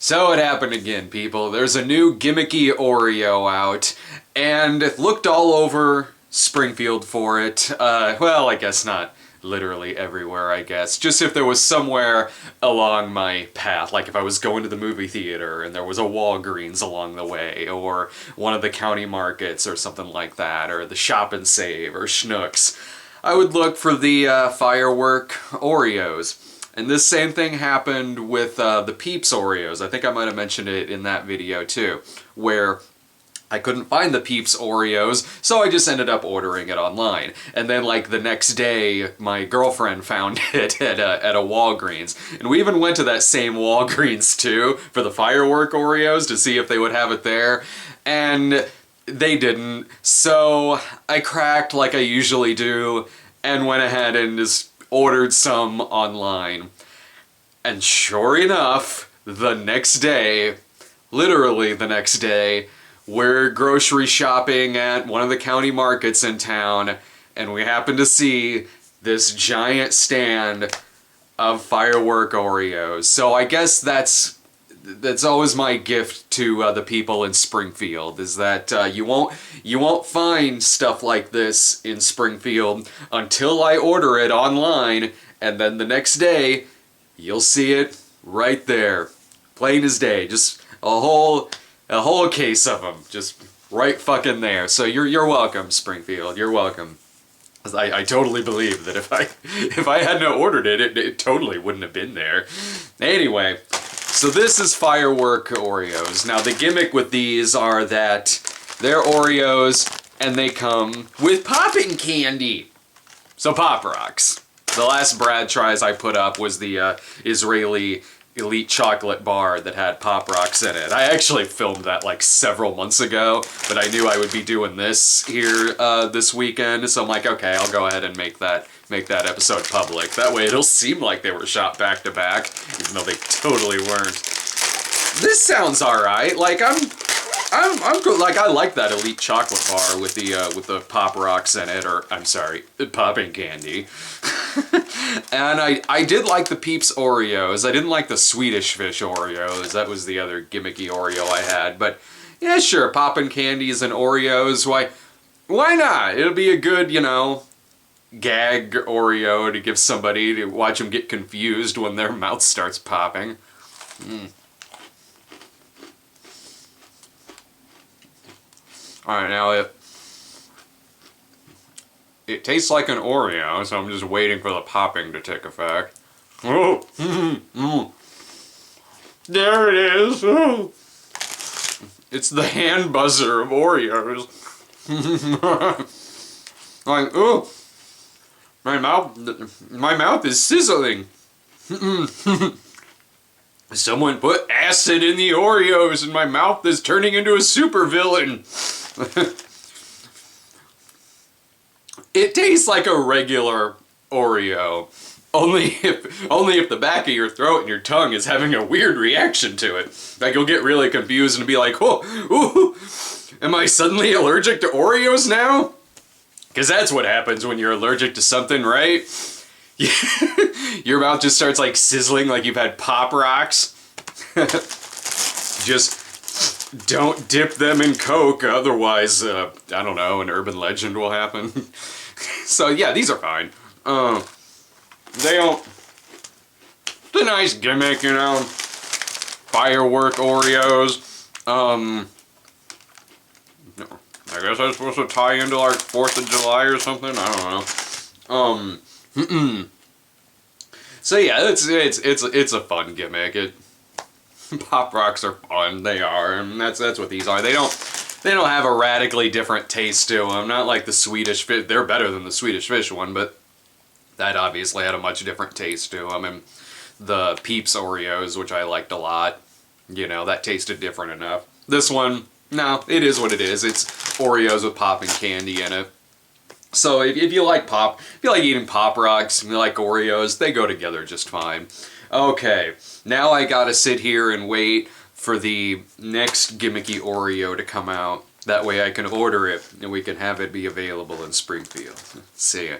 So it happened again, people. There's a new gimmicky Oreo out, and it looked all over Springfield for it. Well, I guess not literally everywhere, I guess. Just if there was somewhere along my path, like if I was going to the movie theater and there was a Walgreens along the way, or one of the county markets or something like that, or the Shop and Save, or Schnucks, I would look for the Firework Oreos. And this same thing happened with the Peeps Oreos. I think I might have mentioned it in that video too, where I couldn't find the Peeps Oreos, so I just ended up ordering it online. And then like the next day, my girlfriend found it at a Walgreens. And we even went to that same Walgreens too, for the Firework Oreos, to see if they would have it there. And they didn't, so I cracked like I usually do, and went ahead and just ordered some online. And sure enough, the next day, literally the next day, we're grocery shopping at one of the county markets in town, and we happen to see this giant stand of Firework Oreos. So I guess that's always my gift to the people in Springfield, is that you won't find stuff like this in Springfield until I order it online, and then the next day you'll see it right there, plain as day. Just a whole case of them, just right fucking there. So you're welcome, Springfield. You're welcome. I totally believe that if I hadn't ordered it, it totally wouldn't have been there. Anyway. So this is Firework Oreos. Now the gimmick with these are that they're Oreos and they come with popping candy. So Pop Rocks. The last Brad tries I put up was the Israeli Elite Chocolate Bar that had Pop Rocks in it. I actually filmed that like several months ago, but I knew I would be doing this here this weekend, so I'm like, okay, I'll go ahead and make that episode public. That way it'll seem like they were shot back to back, even though they totally weren't. This sounds alright. Like I'm good. Like I like that Elite Chocolate Bar with the Pop Rocks in it, or I'm sorry, popping candy. And I did like the Peeps Oreos. I didn't like the Swedish Fish Oreos. That was the other gimmicky Oreo I had. But yeah, sure, popping candies and Oreos. Why not? It'll be a good, gag Oreo to give somebody to watch them get confused when their mouth starts popping. Alright, now it tastes like an Oreo, so I'm just waiting for the popping to take effect. Oh! There it is! Oh. It's the hand buzzer of Oreos. Like, oh! My mouth is sizzling. Someone put acid in the Oreos and my mouth is turning into a supervillain. It tastes like a regular Oreo, only if the back of your throat and your tongue is having a weird reaction to it. Like you'll get really confused and be like, "Oh, ooh, am I suddenly allergic to Oreos now?" Because that's what happens when you're allergic to something, right? Your mouth just starts like sizzling like you've had Pop Rocks. Just don't dip them in Coke, otherwise, I don't know, an urban legend will happen. So yeah, these are fine. They don't... It's a nice gimmick, Firework Oreos. I guess I was supposed to tie into like 4th of July or something? I don't know. So yeah, it's a fun gimmick. Pop Rocks are fun. They are, and that's what these are. They don't have a radically different taste to them. Not like the Swedish Fish. They're better than the Swedish Fish one, but that obviously had a much different taste to them. And the Peeps Oreos, which I liked a lot, that tasted different enough. This one, no, it is what it is. It's Oreos with popping candy in it. So if you like eating Pop Rocks and you like Oreos, they go together just fine. Okay, now I gotta sit here and wait for the next gimmicky Oreo to come out. That way I can order it and we can have it be available in Springfield. See ya.